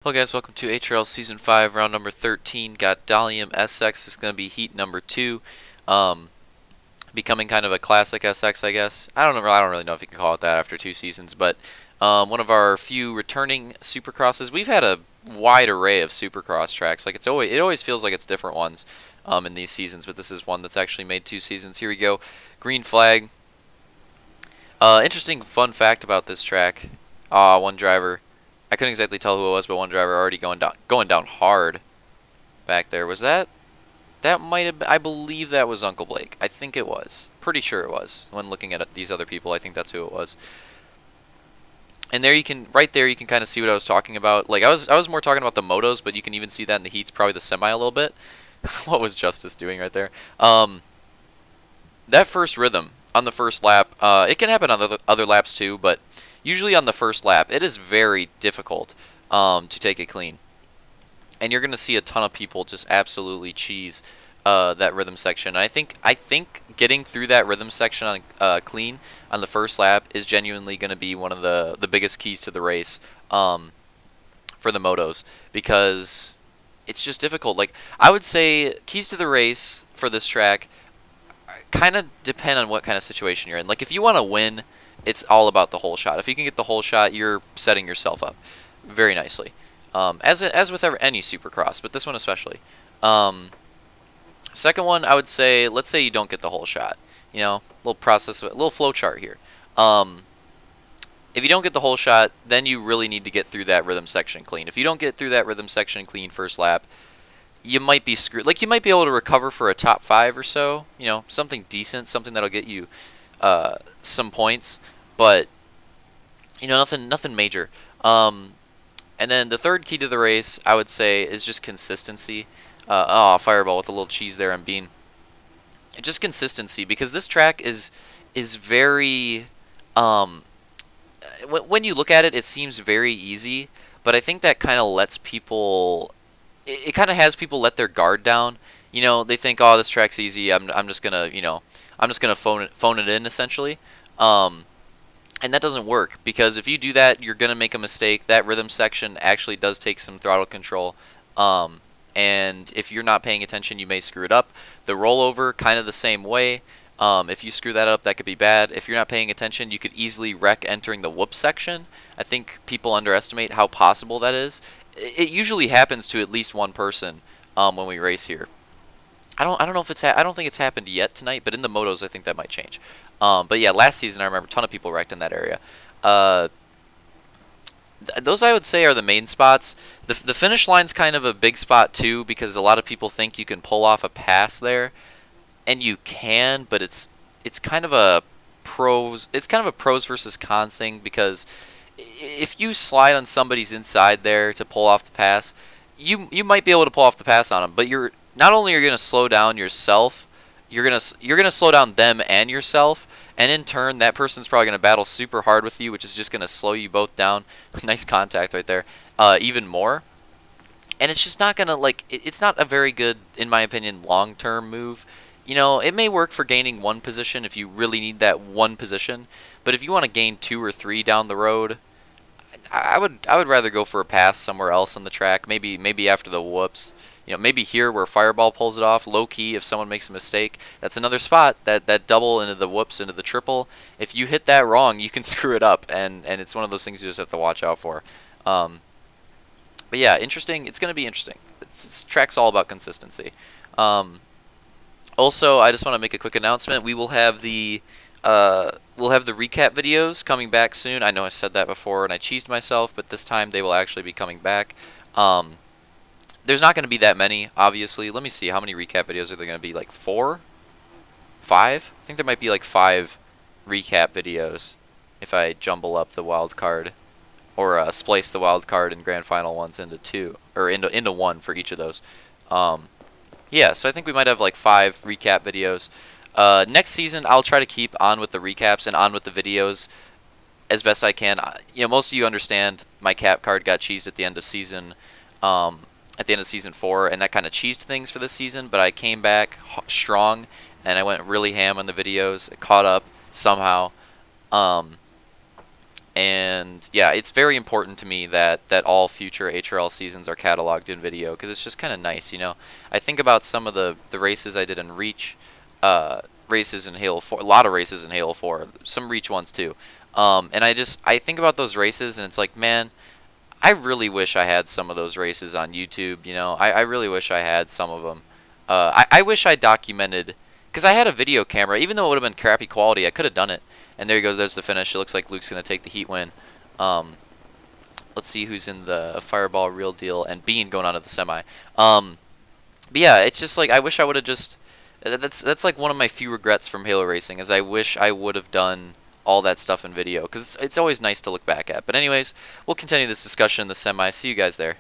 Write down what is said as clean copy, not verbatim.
Hello guys, welcome to HRL Season 5, round number 13. Got Dolium SX. This is going to be heat number 2. Becoming kind of a classic SX, I guess. I don't really know if you can call it that after 2 seasons, but one of our few returning Supercrosses. We've had a wide array of Supercross tracks. Like it always feels like it's different ones in these seasons, but this is one that's actually made 2 seasons. Here we go. Green flag. Interesting fun fact about this track. One driver. I couldn't exactly tell who it was, but one driver already going down hard back there. Was that? That might have been, I believe that was Uncle Blake. I think it was. Pretty sure it was. When looking at these other people, I think that's who it was. And there right there you can kind of see what I was talking about. Like I was more talking about the motos, but you can even see that in the heats, probably the semi a little bit. What was Justice doing right there? That first rhythm on the first lap, it can happen on other laps too, but usually on the first lap, it is very difficult to take it clean. And you're going to see a ton of people just absolutely cheese that rhythm section. And I think getting through that rhythm section on clean on the first lap is genuinely going to be one of the biggest keys to the race for the motos, because it's just difficult. Like I would say keys to the race for this track kind of depend on what kind of situation you're in. Like if you want to win, it's all about the whole shot. If you can get the whole shot, you're setting yourself up very nicely. As with any Supercross, but this one especially. Second one, I would say, let's say you don't get the whole shot. You know, little process, a little flow chart here. If you don't get the whole shot, then you really need to get through that rhythm section clean. If you don't get through that rhythm section clean first lap, you might be screwed. Like you might be able to recover for a top 5 or so. You know, something decent, something that'll get you some points, but you know, nothing major. And then the third key to the race, I would say, is just consistency. Fireball with a little cheese there on Bean. Just consistency, because this track is very when you look at it, it seems very easy, but I think that kind of lets people. It kind of has people let their guard down. You know, they think, oh, this track's easy. I'm just gonna, I'm just gonna phone it in essentially. And that doesn't work, because if you do that, you're gonna make a mistake. That rhythm section actually does take some throttle control. And if you're not paying attention, you may screw it up. The rollover, kind of the same way. If you screw that up, that could be bad. If you're not paying attention, you could easily wreck entering the whoop section. I think people underestimate how possible that is. It usually happens to at least one person when we race here. I don't know if I don't think it's happened yet tonight, but in the motos, I think that might change. But yeah, last season I remember a ton of people wrecked in that area. Those I would say are the main spots. The finish line's kind of a big spot too, because a lot of people think you can pull off a pass there, and you can, but it's kind of a pros versus cons thing, because if you slide on somebody's inside there to pull off the pass, you might be able to pull off the pass on them, but you're not only are you going to slow down yourself, you're gonna slow down them and yourself, and in turn that person's probably going to battle super hard with you, which is just going to slow you both down. Nice contact right there, even more. And it's just not going to, it's not a very good, in my opinion, long-term move. You know, it may work for gaining one position if you really need that one position, but if you want to gain 2 or 3 down the road, I would rather go for a pass somewhere else on the track. Maybe after the whoops. You know, maybe here where Fireball pulls it off, low key. If someone makes a mistake, that's another spot. That double into the whoops into the triple. If you hit that wrong, you can screw it up, and it's one of those things you just have to watch out for. But yeah, interesting. It's going to be interesting. This track's all about consistency. Also, I just want to make a quick announcement. We will have we'll have the recap videos coming back soon. I know I said that before and I cheesed myself, but this time they will actually be coming back. There's not going to be that many, obviously. Let me see, how many recap videos are there going to be? Like 4? 5? I think there might be like 5 recap videos if I jumble up the wild card, or splice the wild card and grand final ones into 2, or into 1 for each of those. Yeah, so I think we might have like 5 recap videos. Next season, I'll try to keep on with the recaps and on with the videos as best I can. You know, most of you understand my cap card got cheesed at the end of season 4, and that kind of cheesed things for this season, but I came back strong, and I went really ham on the videos. It caught up somehow, And yeah, it's very important to me that all future HRL seasons are cataloged in video because it's just kind of nice, you know. I think about some of the races I did in Reach, races in Halo 4, a lot of races in Halo 4, some Reach ones too. And I think about those races and it's like, man, I really wish I had some of those races on YouTube, you know. I really wish I had some of them. I wish I documented, because I had a video camera, even though it would have been crappy quality, I could have done it. And there he goes, there's the finish. It looks like Luke's going to take the heat win. Let's see who's in the Fireball Real Deal, and Bean going on to the semi. But yeah, it's just like, I wish I would have just, that's like one of my few regrets from Halo Racing, is I wish I would have done all that stuff in video, because it's always nice to look back at. But anyways, we'll continue this discussion in the semi. See you guys there.